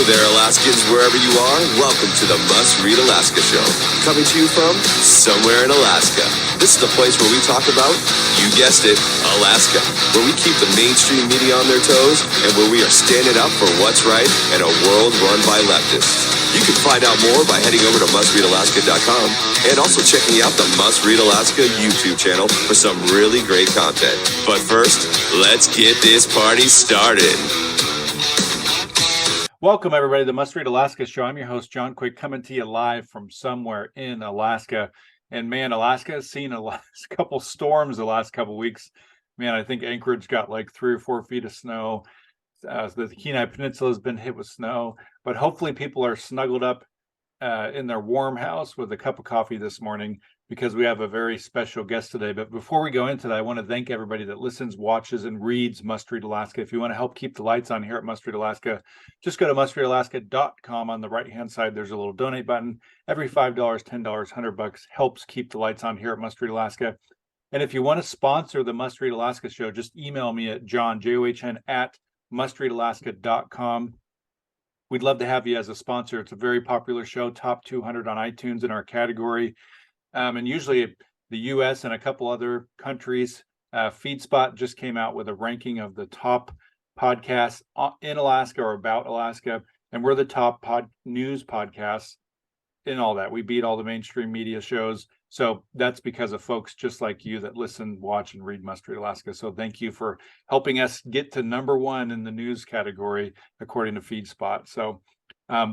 there, Alaskans, wherever you are. Welcome to the Must Read Alaska Show. Coming to you from somewhere in Alaska. This is the place where we talk about, you guessed it, Alaska. Where we keep the mainstream media on their toes and where we are standing up for what's right in a world run by leftists. You can find out more by heading over to mustreadalaska.com and also checking out the Must Read Alaska YouTube channel for some really great content. But first, let's get this party started. Welcome, everybody, to the Must Read Alaska Show. I'm your host, John Quick, coming to you live from somewhere in Alaska. And man, Alaska has seen a couple storms the last couple weeks. Man, I think Anchorage got like 3 or 4 feet of snow. The Kenai Peninsula has been hit with snow. But hopefully people are snuggled up in their warm house with a cup of coffee this morning, because we have a very special guest today. But before we go into that, I want to thank everybody that listens, watches, and reads Must Read Alaska. If you want to help keep the lights on here at Must Read Alaska, just go to mustreadalaska.com. On the right-hand side, there's a little donate button. Every $5, $10, $100 helps keep the lights on here at Must Read Alaska. And if you want to sponsor the Must Read Alaska show, just email me at John, John, at mustreadalaska.com. We'd love to have you as a sponsor. It's a very popular show, top 200 on iTunes in our category. And usually the U.S. and a couple other countries, FeedSpot just came out with a ranking of the top podcasts in Alaska or about Alaska. And we're the top news podcasts in all that. We beat all the mainstream media shows. So that's because of folks just like you that listen, watch, and read Must Read Alaska. So thank you for helping us get to #1 in the news category, according to FeedSpot. So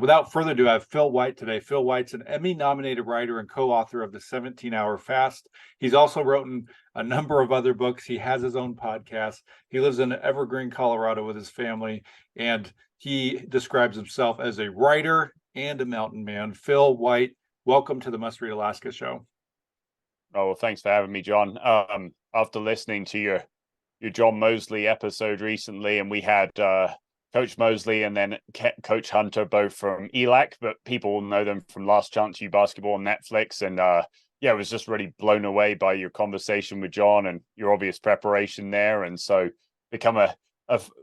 without further ado, I have Phil White today. Phil White's an Emmy-nominated writer and co-author of the 17-Hour Fast. He's also written a number of other books. He has his own podcast. He lives in Evergreen, Colorado with his family, and he describes himself as a writer and a mountain man. Phil White, welcome to the Must Read Alaska show. Oh, well, thanks for having me, John. After listening to your John Mosley episode recently, and we had Coach Mosley and then Coach Hunter, both from ELAC, but people know them from Last Chance U Basketball on Netflix. And I was just really blown away by your conversation with John and your obvious preparation there. And so become a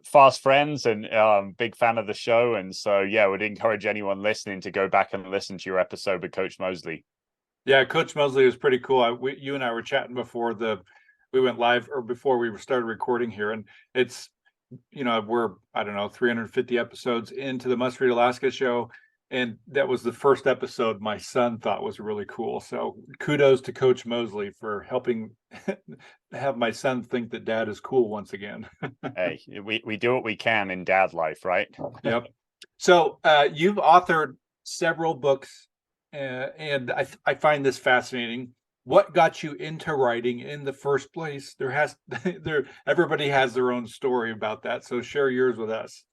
fast friends and big fan of the show. And so, I would encourage anyone listening to go back and listen to your episode with Coach Mosley. Yeah, Coach Mosley was pretty cool. You and I were chatting before we went live, or before we started recording here, and it's, we're 350 episodes into the Must Read Alaska show, and that was the first episode my son thought was really cool. So kudos to Coach Mosley for helping have my son think that Dad is cool once again. Hey, we do what we can in dad life, right? Yep. So you've authored several books. And I find this fascinating. What got you into writing in the first place? Everybody has their own story about that. So share yours with us.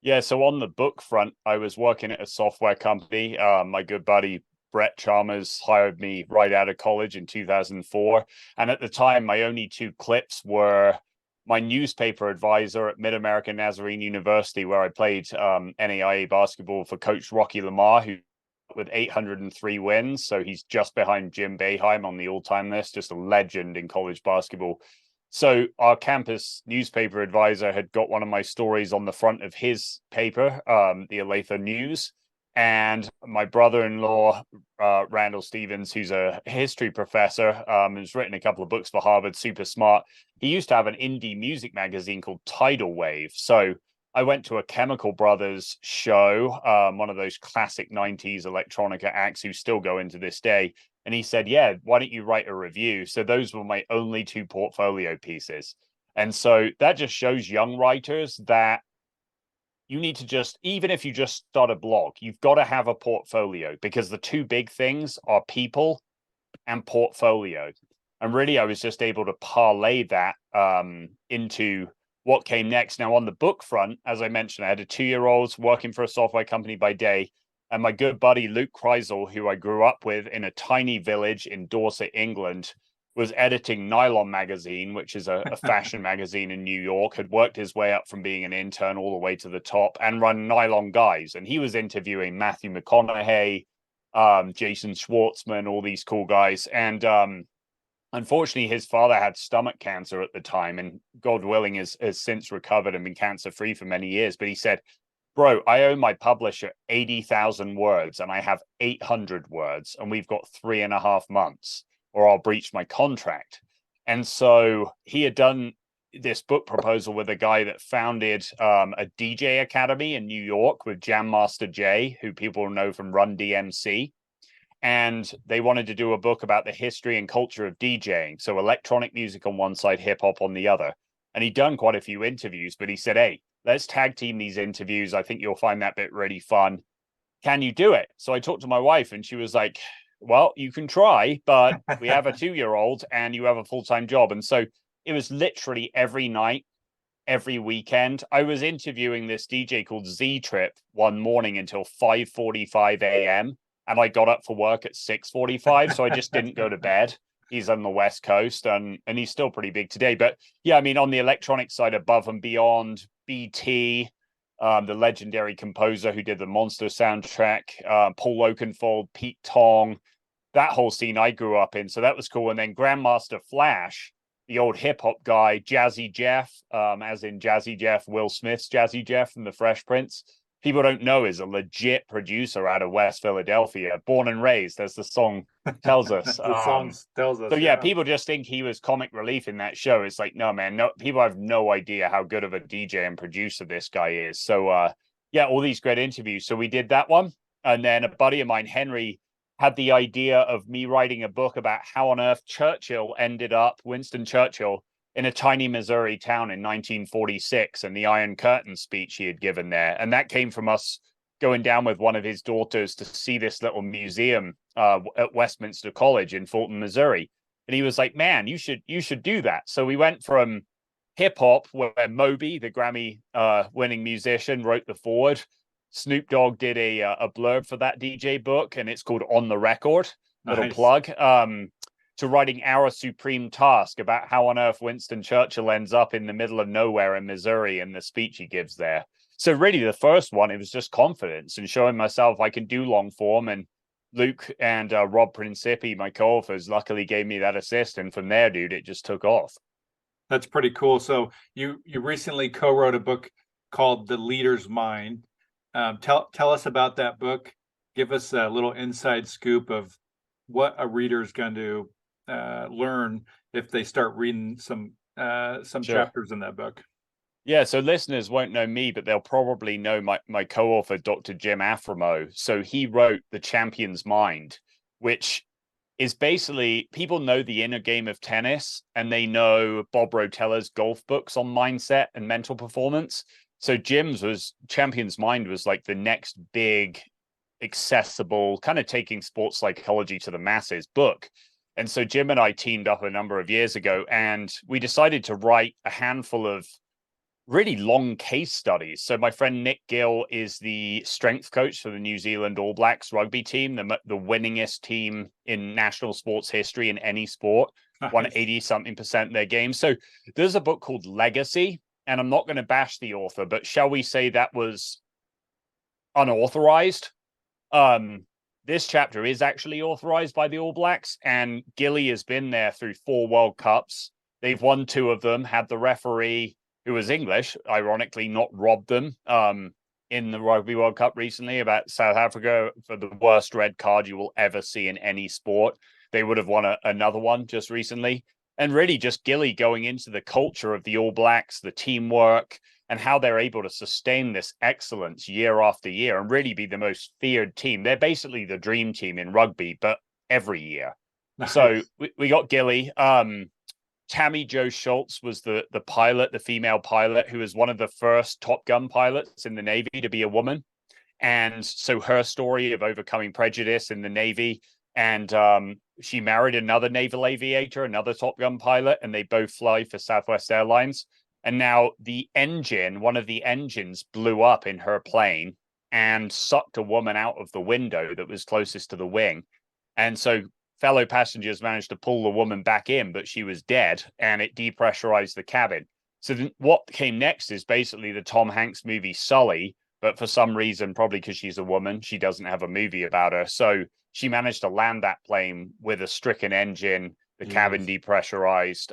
Yeah, so on the book front, I was working at a software company. My good buddy Brett Chalmers hired me right out of college in 2004. And at the time, my only 2 clips were my newspaper advisor at Mid-American Nazarene University, where I played NAIA basketball for Coach Rocky Lamar, who with 803 wins. So he's just behind Jim Boeheim on the all-time list, just a legend in college basketball. So our campus newspaper advisor had got one of my stories on the front of his paper, the Olathe News. And my brother-in-law, Randall Stevens, who's a history professor, has written a couple of books for Harvard, super smart. He used to have an indie music magazine called Tidal Wave. So I went to a Chemical Brothers show, one of those classic 90s electronica acts who still go into this day. And he said, yeah, why don't you write a review? So those were my only 2 portfolio pieces. And so that just shows young writers that you need to even if you just start a blog, you've got to have a portfolio, because the 2 big things are people and portfolio. And really, I was just able to parlay that into what came next. Now, on the book front, as I mentioned, I had a 2-year-old working for a software company by day, and my good buddy Luke Kreisel, who I grew up with in a tiny village in Dorset, England, was editing Nylon magazine, which is a fashion magazine in New York, had worked his way up from being an intern all the way to the top and run Nylon Guys. And he was interviewing Matthew McConaughey, Jason Schwartzman, all these cool guys. And unfortunately, his father had stomach cancer at the time, and God willing has since recovered and been cancer-free for many years. But he said, Bro, I owe my publisher 80,000 words and I have 800 words, and we've got 3.5 months or I'll breach my contract. And so he had done this book proposal with a guy that founded a DJ academy in New York with Jam Master Jay, who people know from Run DMC. And they wanted to do a book about the history and culture of DJing. So electronic music on one side, hip hop on the other. And he'd done quite a few interviews, but he said, hey, let's tag team these interviews. I think you'll find that bit really fun. Can you do it? So I talked to my wife and she was like, well, you can try, but we have a 2-year-old and you have a full-time job. And so it was literally every night, every weekend. I was interviewing this DJ called Z Trip one morning until 5:45 a.m. and I got up for work at 6:45. So I just didn't go to bed. He's on the West Coast and he's still pretty big today. But yeah, I mean, on the electronic side, Above and Beyond, BT, the legendary composer who did the Monster soundtrack, Paul Oakenfold, Pete Tong, that whole scene I grew up in. So that was cool. And then Grandmaster Flash, the old hip hop guy, Jazzy Jeff, as in Jazzy Jeff, Will Smith's Jazzy Jeff from the Fresh Prince. People don't know is a legit producer out of West Philadelphia, born and raised, as the song tells us. The song tells us. So yeah, people just think he was comic relief in that show. It's like, no, man, no, people have no idea how good of a DJ and producer this guy is. So yeah, all these great interviews. So we did that one. And then a buddy of mine, Henry, had the idea of me writing a book about how on earth Churchill ended up, Winston Churchill, in a tiny Missouri town in 1946 and the Iron Curtain speech he had given there. And that came from us going down with one of his daughters to see this little museum at Westminster College in Fulton, Missouri. And he was like, man, you should do that. So we went from hip hop, where Moby, the Grammy winning musician, wrote the foreword. Snoop Dogg did a blurb for that DJ book, and it's called On the Record. Little Nice. plug. To writing Our Supreme Task, about how on earth Winston Churchill ends up in the middle of nowhere in Missouri and the speech he gives there. So really the first one, it was just confidence and showing myself I can do long form. And Luke and Rob Principi, my co-authors, luckily gave me that assist. And from there, dude, it just took off. That's pretty cool. So you recently co-wrote a book called The Leader's Mind. Tell us about that book. Give us a little inside scoop of what a reader's going to learn if they start reading some Sure. chapters in that book. Yeah, so listeners won't know me, but they'll probably know my co-author, Dr. Jim Aframo. So he wrote The Champion's Mind, which is basically, people know the inner game of tennis and they know Bob Rotella's golf books on mindset and mental performance. So Champion's Mind was like the next big, accessible, kind of taking sports psychology to the masses book. And so Jim and I teamed up a number of years ago, and we decided to write a handful of really long case studies. So my friend Nick Gill is the strength coach for the New Zealand All Blacks rugby team, the winningest team in national sports history in any sport, Nice. won 80-something% of their games. So there's a book called Legacy, and I'm not going to bash the author, but shall we say that was unauthorized? This chapter is actually authorized by the All Blacks, and Gilly has been there through 4 World Cups. They've won 2 of them, had the referee, who was English, ironically, not robbed them in the Rugby World Cup recently about South Africa for the worst red card you will ever see in any sport. They would have won another one just recently. And really just Gilly going into the culture of the All Blacks, the teamwork, and how they're able to sustain this excellence year after year and really be the most feared team. They're basically the dream team in rugby, but every year. Nice. So we got Gilly. Tammy Jo Schultz was the pilot, the female pilot, who was one of the first Top Gun pilots in the Navy to be a woman. And so her story of overcoming prejudice in the Navy, and she married another naval aviator, another Top Gun pilot, and they both fly for Southwest Airlines. And now one of the engines blew up in her plane and sucked a woman out of the window that was closest to the wing. And so fellow passengers managed to pull the woman back in, but she was dead, and it depressurized the cabin. So then what came next is basically the Tom Hanks movie Sully, but for some reason, probably because she's a woman, she doesn't have a movie about her. So she managed to land that plane with a stricken engine, the cabin depressurized.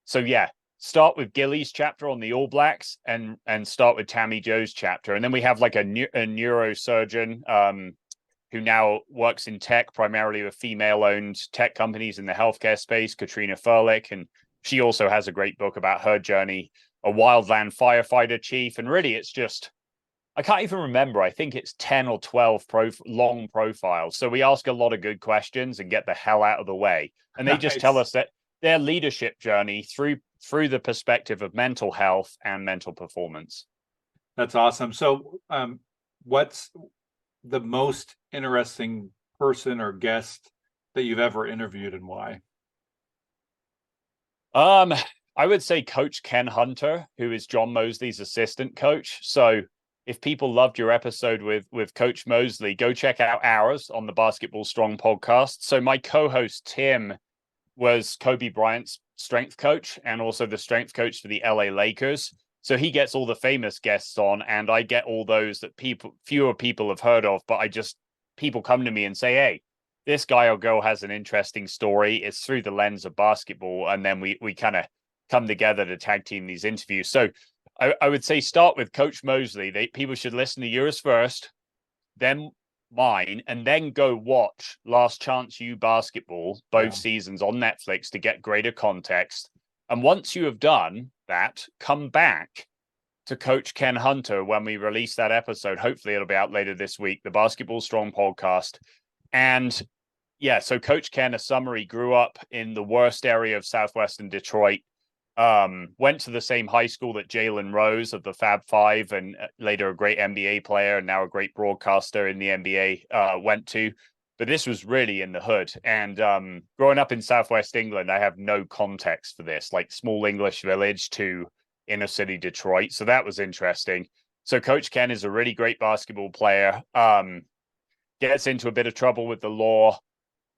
So yeah, start with Gilly's chapter on the All Blacks and start with Tammy Joe's chapter. And then we have like a neurosurgeon who now works in tech, primarily with female-owned tech companies in the healthcare space, Katrina Furlick. And she also has a great book about her journey, a wildland firefighter chief. And really, it's just, I can't even remember. I think it's 10 or 12 long profiles. So we ask a lot of good questions and get the hell out of the way. And they just tell us that their leadership journey through the perspective of mental health and mental performance. That's awesome. So what's the most interesting person or guest that you've ever interviewed, and why? I would say Coach Ken Hunter, who is John Mosley's assistant coach. So if people loved your episode with Coach Mosley, go check out ours on the Basketball Strong podcast. So my co-host Tim was Kobe Bryant's strength coach and also the strength coach for the LA Lakers. So he gets all the famous guests on, and I get all those that fewer people have heard of, but people come to me and say, hey, this guy or girl has an interesting story. It's through the lens of basketball. And then we kind of come together to tag team these interviews. So I would say start with Coach Mosley. People should listen to yours first, then mine, and then go watch Last Chance U Basketball, both seasons on Netflix to get greater context. And once you have done that, come back to Coach Ken Hunter when we release that episode. Hopefully it'll be out later this week, the Basketball Strong podcast. And yeah, so Coach Ken, a summary, grew up in the worst area of Southwestern Detroit, went to the same high school that Jalen Rose of the Fab Five, and later a great NBA player and now a great broadcaster in the NBA, went to. But this was really in the hood. And growing up in Southwest England, I have no context for this, like small English village to inner city Detroit. So that was interesting. So Coach Ken is a really great basketball player, gets into a bit of trouble with the law,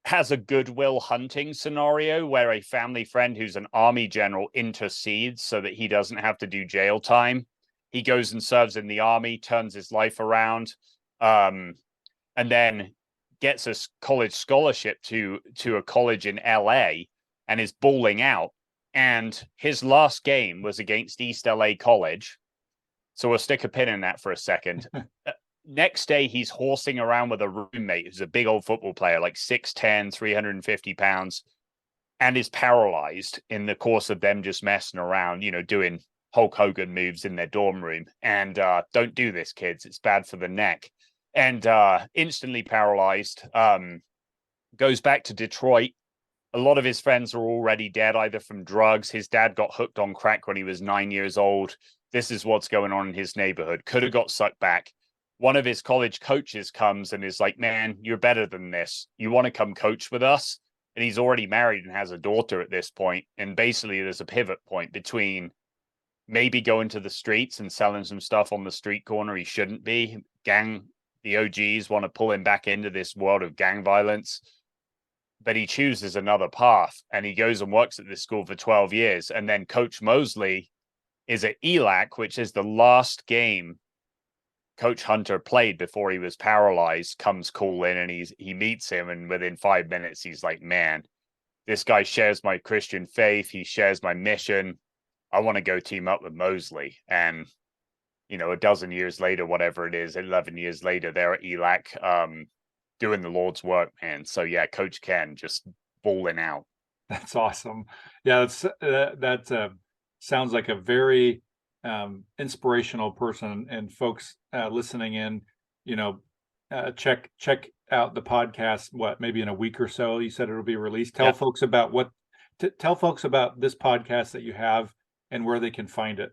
has a Goodwill Hunting scenario where a family friend who's an army general intercedes so that he doesn't have to do jail time. He goes and serves in the army, turns his life around, and then gets a college scholarship to a college in LA and is balling out. And his last game was against East LA College. So we'll stick a pin in that for a second. Next day, he's horsing around with a roommate who's a big old football player, like 6'10", 350 pounds, and is paralyzed in the course of them just messing around, doing Hulk Hogan moves in their dorm room. And don't do this, kids. It's bad for the neck. And instantly paralyzed, goes back to Detroit. A lot of his friends are already dead, either from drugs. His dad got hooked on crack when he was 9 years old. This is what's going on in his neighborhood. Could have got sucked back. One of his college coaches comes and is like, man, you're better than this. You want to come coach with us? And he's already married and has a daughter at this point. And basically there's a pivot point between maybe going to the streets and selling some stuff on the street corner he shouldn't be. The OGs want to pull him back into this world of gang violence, but he chooses another path and he goes and works at this school for 12 years. And then Coach Mosley is at ELAC, which is the last game Coach Hunter played before he was paralyzed, comes call in, and he meets him. And within 5 minutes, he's like, man, this guy shares my Christian faith. He shares my mission. I want to go team up with Mosley. And a dozen years later, whatever it is, 11 years later, they're at ELAC doing the Lord's work, man. So yeah, Coach Ken just balling out. That's awesome. Yeah, that sounds like a very inspirational person. And folks listening in, check out the podcast. Maybe in a week or so? You said it'll be released. Tell folks about tell folks about this podcast that you have and where they can find it.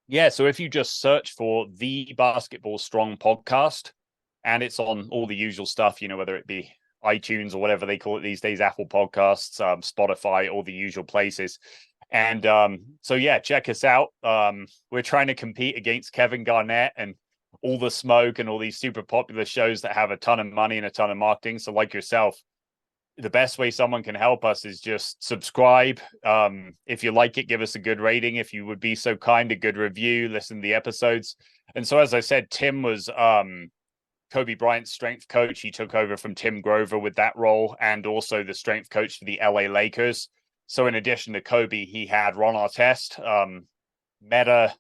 Yeah, so if you just search for the Basketball Strong podcast, and it's on all the usual stuff, whether it be iTunes or whatever they call it these days, Apple Podcasts, Spotify, all the usual places. And so, yeah, check us out. We're trying to compete against Kevin Garnett and All the Smoke and all these super popular shows that have a ton of money and a ton of marketing. So like yourself, the best way someone can help us is just subscribe. If you like it, give us a good rating. If you would be so kind, a good review, listen to the episodes. And so, as I said, Tim was Kobe Bryant's strength coach. He took over from Tim Grover with that role, and also the strength coach for the LA Lakers. So in addition to Kobe, he had Ron Artest, Meta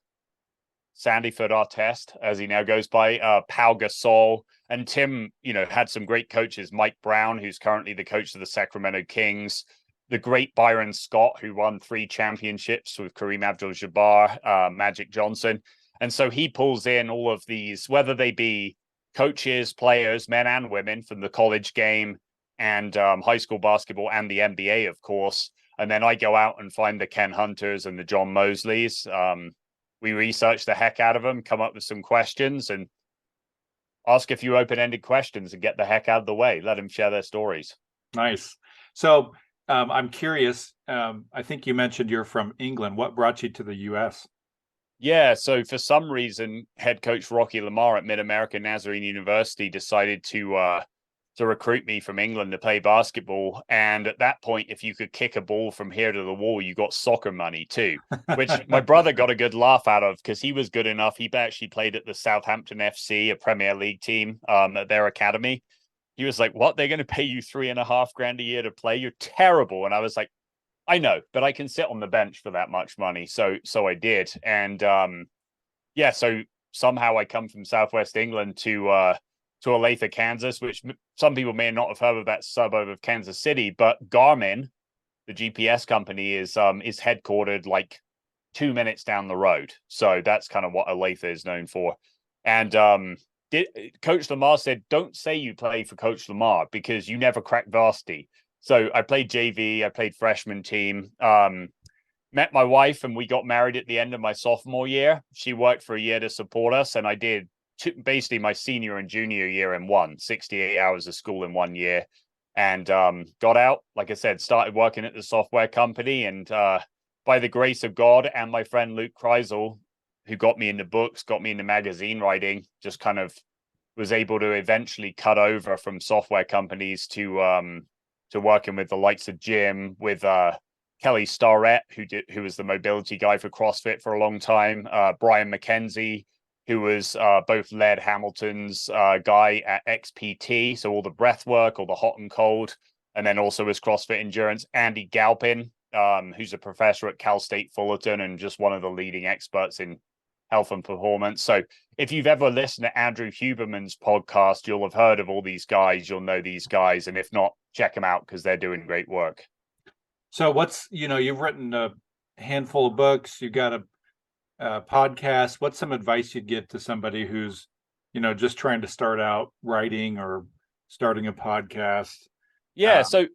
Sandyford Artest, as he now goes by, Pau Gasol, and Tim, had some great coaches. Mike Brown, who's currently the coach of the Sacramento Kings, the great Byron Scott, who won 3 championships with Kareem Abdul-Jabbar, Magic Johnson. And so he pulls in all of these, whether they be coaches, players, men and women from the college game and high school basketball and the NBA, of course. And then I go out and find the Ken Hunters and the John Mosleys. We research the heck out of them, come up with some questions, and ask a few open-ended questions and get the heck out of the way. Let them share their stories. Nice. So I'm curious. I think you mentioned you're from England. What brought you to the U.S.? Yeah, so for some reason, head coach Rocky Lamar at Mid-America Nazarene University decided to recruit me from England to play basketball. And at that point, if you could kick a ball from here to the wall, you got soccer money too, which my brother got a good laugh out of because he was good enough. He actually played at the Southampton FC, a Premier League team, at their academy. He was like, "What? They're going to pay you $3,500 a year to play? You're terrible." And I was like, "I know, but I can sit on the bench for that much money." So I did. And so somehow I come from Southwest England to Olathe, Kansas, which some people may not have heard of, that suburb of Kansas City, but Garmin, the GPS company, is headquartered like 2 minutes down the road. So that's kind of what Olathe is known for. And Coach Lamar said, "Don't say you play for Coach Lamar because you never cracked varsity." So I played JV, I played freshman team, met my wife, and we got married at the end of my sophomore year. She worked for a year to support us, and I did basically my senior and junior year in 68 hours of school in 1 year, and got out. Like I said, started working at the software company, and by the grace of God and my friend Luke Kreisel, who got me into books, got me into magazine writing, just kind of was able to eventually cut over from software companies to working with the likes of Jim, with Kelly Starrett, who was the mobility guy for CrossFit for a long time, Brian McKenzie, who was both led Hamilton's guy at XPT, so all the breath work, all the hot and cold, and then also his CrossFit endurance. Andy Galpin, who's a professor at Cal State Fullerton and just one of the leading experts in health and performance. So if you've ever listened to Andrew Huberman's podcast, you'll have heard of all these guys, you'll know these guys, and if not, check them out because they're doing great work. So you've written a handful of books, you got a podcast. What's some advice you'd give to somebody who's, just trying to start out writing or starting a podcast? Yeah. So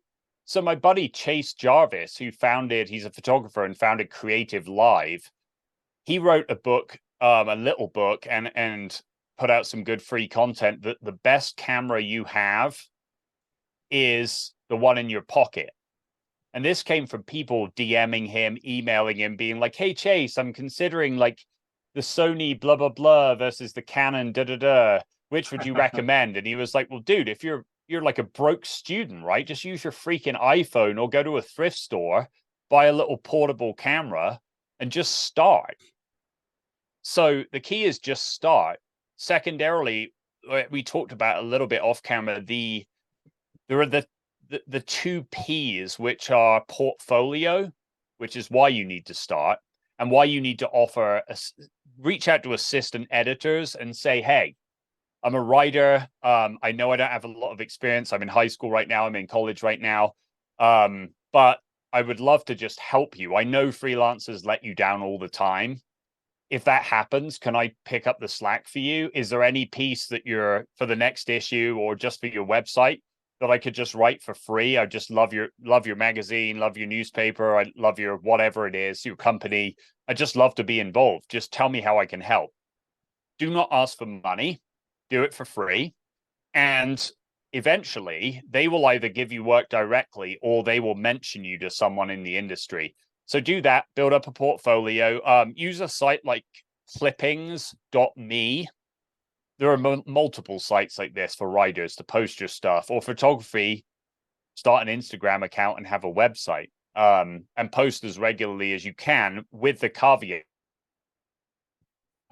my buddy Chase Jarvis, he's a photographer and founded Creative Live. He wrote a book, a little book, and put out some good free content that the best camera you have is the one in your pocket. And this came from people DMing him, emailing him, being like, "Hey, Chase, I'm considering like the Sony blah, blah, blah versus the Canon da, da, da. Which would you recommend?" And he was like, "Well, dude, if you're like a broke student, right? Just use your freaking iPhone or go to a thrift store, buy a little portable camera and just start." So the key is just start. Secondarily, we talked about a little bit off camera, there are the 2 P's, which are portfolio, which is why you need to start, and why you need to reach out to assistant editors and say, "Hey, I'm a writer. I know I don't have a lot of experience. I'm in high school right now. I'm in college right now. But I would love to just help you. I know freelancers let you down all the time. If that happens, can I pick up the slack for you? Is there any piece that you're for the next issue or just for your website that I could just write for free? I just love your magazine, love your newspaper. I love your whatever it is, your company. I just love to be involved. Just tell me how I can help." Do not ask for money. Do it for free. And eventually they will either give you work directly or they will mention you to someone in the industry. So do that, build up a portfolio, use a site like clippings.me. There are multiple sites like this for writers to post your stuff, or photography, start an Instagram account and have a website, and post as regularly as you can with the caveat.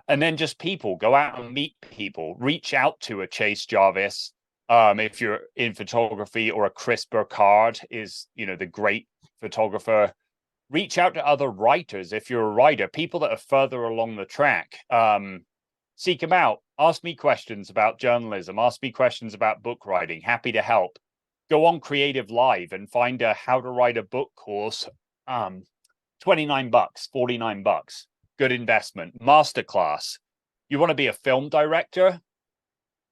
And then just go out and meet people, reach out to a Chase Jarvis. If you're in photography, or a Chris Burkard is, the great photographer, reach out to other writers. If you're a writer, people that are further along the track, seek them out. Ask me questions about journalism. Ask me questions about book writing. Happy to help. Go on Creative Live and find a how to write a book course. $29, $49. Good investment. Masterclass. You want to be a film director?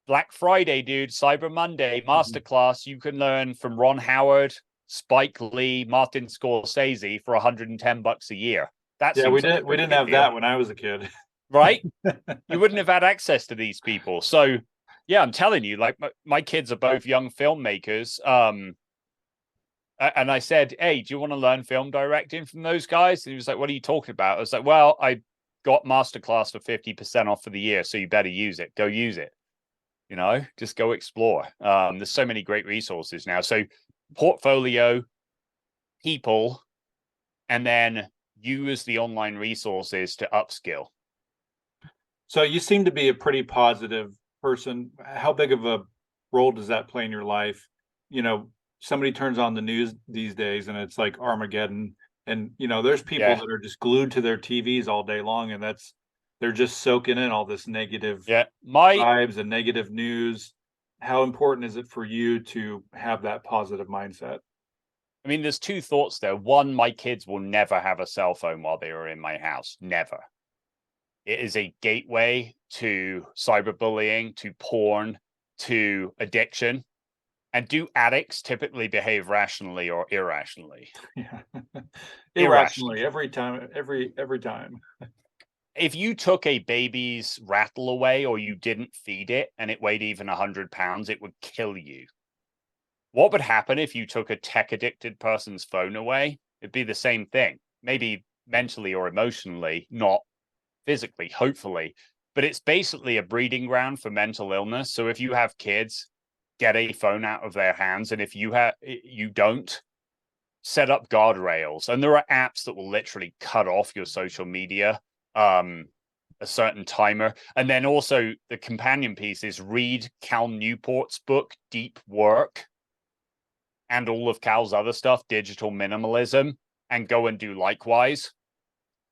Black Friday, dude. Cyber Monday. Masterclass. You can learn from Ron Howard, Spike Lee, Martin Scorsese for $110 a year. Yeah, we didn't have that when I was a kid. Right? You wouldn't have had access to these people. So yeah, I'm telling you, like my kids are both young filmmakers. And I said, hey, do you want to learn film directing from those guys? And he was like, what are you talking about? I was like, well, I got Masterclass for 50% off for the year, so you better use it. Go use it. You know, just go explore. There's so many great resources now. So portfolio, people, and then use the online resources to upskill. So you seem to be a pretty positive person. How big of a role does that play in your life? You know, somebody turns on the news these days and it's like Armageddon. And, you know, there's people that are just glued to their TVs all day long, and they're just soaking in all this negative vibes and negative news. How important is it for you to have that positive mindset? I mean, there's two thoughts there. One, my kids will never have a cell phone while they are in my house. Never. It is a gateway to cyberbullying, to porn, to addiction. And do addicts typically behave rationally or irrationally? Yeah. Irrationally, every time. If you took a baby's rattle away or you didn't feed it and it weighed even 100 pounds, it would kill you. What would happen if you took a tech-addicted person's phone away? It'd be the same thing. Maybe mentally or emotionally, not physically, hopefully. But it's basically a breeding ground for mental illness. So if you have kids, get a phone out of their hands. And if you don't, set up guardrails. And there are apps that will literally cut off your social media, a certain timer. And then also the companion piece is read Cal Newport's book, Deep Work, and all of Cal's other stuff, Digital Minimalism, and go and do likewise.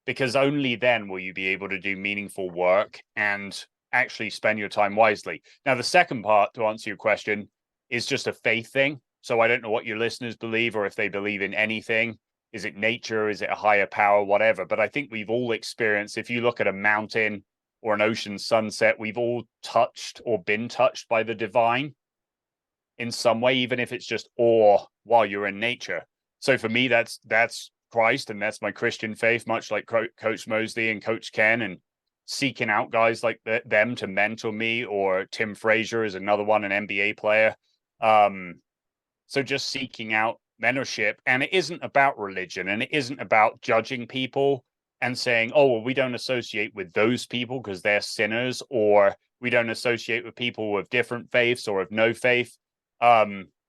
Because only then will you be able to do meaningful work and actually spend your time wisely. Now, the second part, to answer your question, is just a faith thing. So I don't know what your listeners believe or if they believe in anything. Is it nature? Is it a higher power? Whatever. But I think we've all experienced, if you look at a mountain or an ocean sunset, we've all touched or been touched by the divine in some way, even if it's just awe while you're in nature. So for me, that's Christ, and that's my Christian faith, much like Coach Mosley and Coach Ken, and seeking out guys like them to mentor me, or Tim Frazier is another one, an NBA player. So just seeking out mentorship. And it isn't about religion, and it isn't about judging people and saying, oh, well, we don't associate with those people because they're sinners, or we don't associate with people with different faiths or of no faith.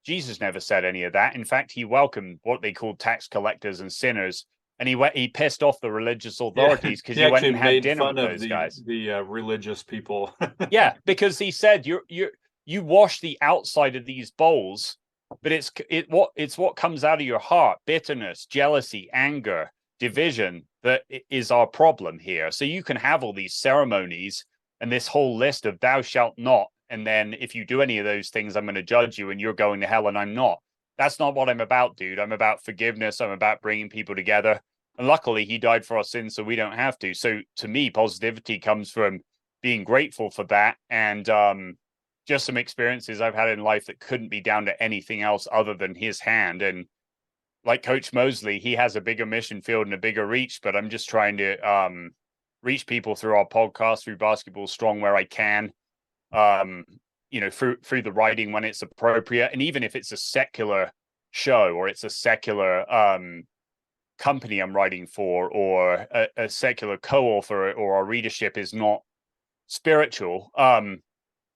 Jesus never said any of that. In fact, he welcomed what they called tax collectors and sinners, and he pissed off the religious authorities because he went and had dinner with those guys. The religious people. Yeah, because he said you wash the outside of these bowls, but it's what comes out of your heart: bitterness, jealousy, anger, division, that is our problem here. So you can have all these ceremonies and this whole list of thou shalt not, and then if you do any of those things, I'm going to judge you and you're going to hell and I'm not. That's not what I'm about, dude. I'm about forgiveness. I'm about bringing people together. And luckily, he died for our sins, so we don't have to. So to me, positivity comes from being grateful for that, and just some experiences I've had in life that couldn't be down to anything else other than his hand. And like Coach Mosley, he has a bigger mission field and a bigger reach, but I'm just trying to reach people through our podcast, through Basketball Strong where I can, through the writing when it's appropriate. And even if it's a secular show or it's a secular company I'm writing for, or a secular co-author, or our readership is not spiritual,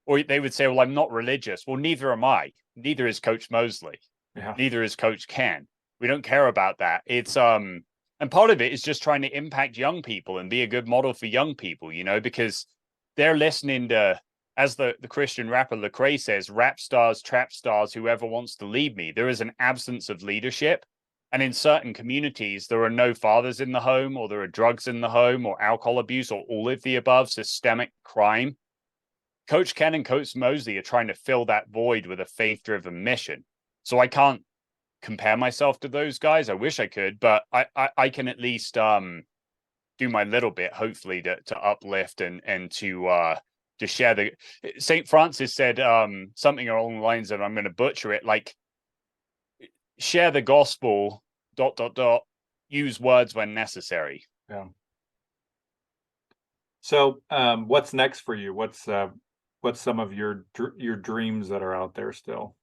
or they would say, well, I'm not religious. Well, neither am I. Neither is Coach Mosley. Yeah. Neither is Coach Ken. We don't care about that. It's and part of it is just trying to impact young people and be a good model for young people, because they're listening to, as the Christian rapper Lecrae says, rap stars, trap stars, whoever wants to lead me. There is an absence of leadership. And in certain communities, there are no fathers in the home, or there are drugs in the home, or alcohol abuse, or all of the above, systemic crime. Coach Ken and Coach Mosley are trying to fill that void with a faith-driven mission. So I can't compare myself to those guys. I wish I could, but I can at least do my little bit, hopefully, to uplift and to share the. St. Francis said something along the lines of, I'm going to butcher it, like, share the gospel, ... use words when necessary. Yeah. So what's next for you? What's some of your dreams that are out there still?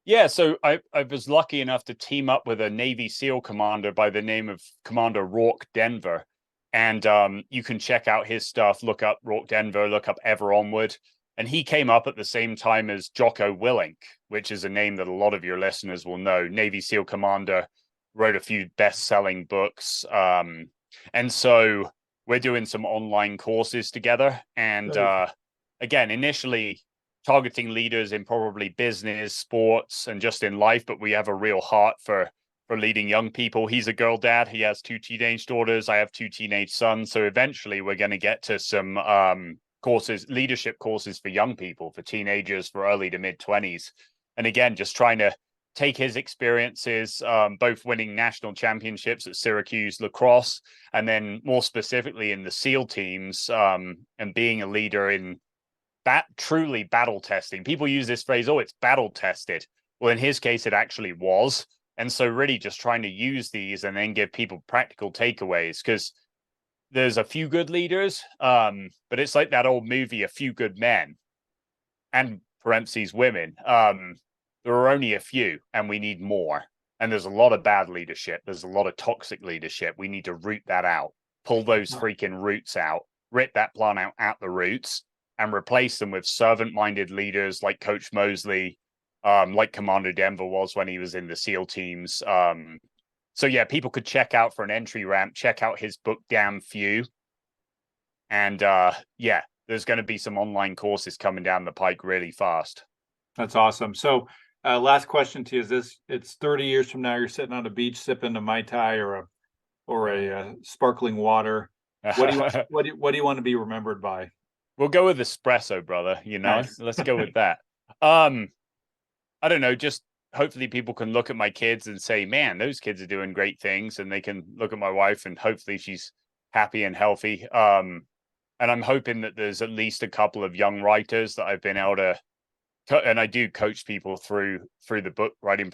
Yeah, so I was lucky enough to team up with a Navy SEAL commander by the name of Commander Rourke Denver. And you can check out his stuff, look up Rourke Denver, look up Ever Onward. And he came up at the same time as Jocko Willink, which is a name that a lot of your listeners will know. Navy SEAL commander, wrote a few best-selling books. And so we're doing some online courses together. And again, initially targeting leaders in probably business, sports, and just in life, but we have a real heart for leading young people. He's a girl dad. He has 2 teenage daughters. I have 2 teenage sons. So eventually we're going to get to some courses, leadership courses for young people, for teenagers, for early to mid 20s. And again, just trying to take his experiences, both winning national championships at Syracuse lacrosse, and then more specifically in the SEAL teams, and being a leader in truly battle testing. People use this phrase, oh, it's battle tested. Well, in his case, it actually was. And so really just trying to use these and then give people practical takeaways, because there's a few good leaders, but it's like that old movie, A Few Good Men, and parentheses women. There are only a few, and we need more. And there's a lot of bad leadership. There's a lot of toxic leadership. We need to root that out, pull those freaking roots out, rip that plant out at the roots, and replace them with servant-minded leaders like Coach Mosley, like Commander Denver was when he was in the SEAL teams. So yeah, people could check out for an entry ramp, check out his book, Damn Few. And yeah, there's going to be some online courses coming down the pike really fast. That's awesome. So last question to you is this: it's 30 years from now, you're sitting on a beach sipping a Mai Tai or a sparkling water. What do you want, what do you want to be remembered by? We'll go with espresso, brother. You know, Nice. Let's go with that. I don't know, just hopefully people can look at my kids and say, man, those kids are doing great things. And they can look at my wife and hopefully she's happy and healthy. And I'm hoping that there's at least a couple of young writers that I've been able to, and I do coach people through the book writing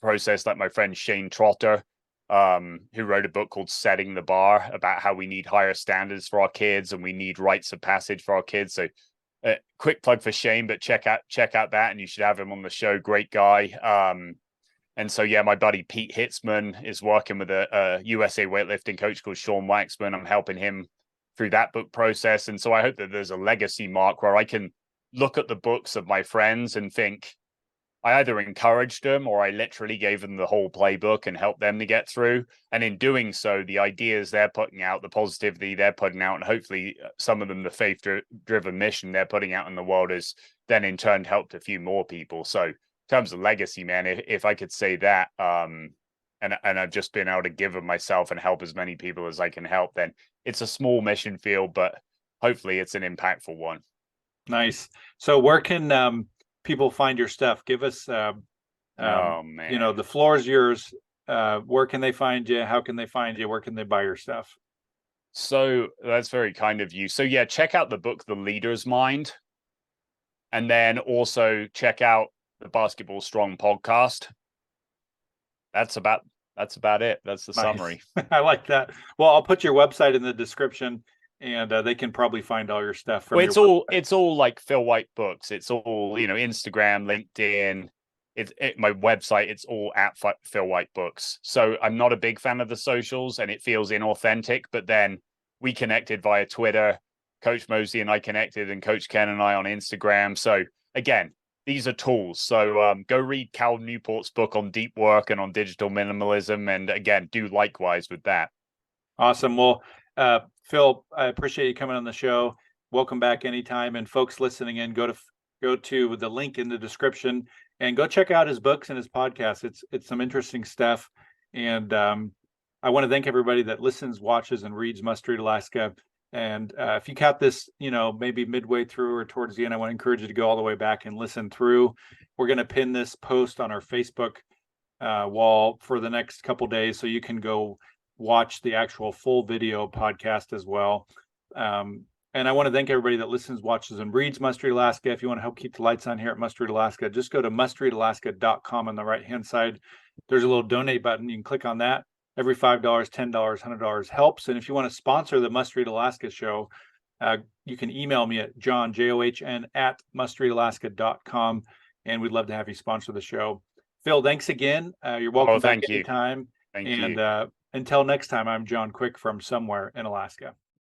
process, like my friend Shane Trotter, who wrote a book called Setting the Bar, about how we need higher standards for our kids and we need rites of passage for our kids. So quick plug for Shane, but check out that, and you should have him on the show. Great guy. And so yeah, my buddy Pete Hitzman is working with a USA weightlifting coach called Sean Waxman. I'm helping him through that book process. And so I hope that there's a legacy mark where I can look at the books of my friends and think, I either encouraged them or I literally gave them the whole playbook and helped them to get through. And in doing so, the ideas they're putting out, the positivity they're putting out, and hopefully some of them, the faith-driven mission they're putting out in the world, has then in turn helped a few more people. So in terms of legacy, man, if I could say that, and I've just been able to give of myself and help as many people as I can help, then it's a small mission field, but hopefully it's an impactful one. Nice. So where can people find your stuff? Give us, oh man, you know, the floor is yours. Where can they find you? How can they find you? Where can they buy your stuff? So that's very kind of you. So yeah, check out the book, The Leader's Mind. And then also check out the Basketball Strong podcast. That's about it. That's the summary. I like that. Well, I'll put your website in the description, and they can probably find all your stuff from it's all like Phil White Books. It's all, you know, Instagram, LinkedIn, my website, it's all at Phil White Books. So I'm not a big fan of the socials and it feels inauthentic, but then we connected via Twitter. Coach Mosley and I connected, and Coach Ken and I on Instagram. So again, these are tools. So go read Cal Newport's book on deep work and on digital minimalism. And again, do likewise with that. Awesome. Well, Phil, I appreciate you coming on the show. Welcome back anytime. And folks listening in, go to the link in the description and go check out his books and his podcast. It's some interesting stuff. And I want to thank everybody that listens, watches, and reads Must Read Alaska. And if you caught this, maybe midway through or towards the end, I want to encourage you to go all the way back and listen through. We're going to pin this post on our Facebook wall for the next couple days, so you can go watch the actual full video podcast as well. And I want to thank everybody that listens, watches, and reads Must Read Alaska. If you want to help keep the lights on here at Must Read Alaska, just go to mustreadalaska.com on the right-hand side. There's a little donate button. You can click on that. Every $5, $10, $100 helps. And if you want to sponsor the Must Read Alaska show, you can email me at john, at mustreadalaska.com, and we'd love to have you sponsor the show. Phil, thanks again. You're welcome back anytime. Thank you. And until next time, I'm John Quick from somewhere in Alaska.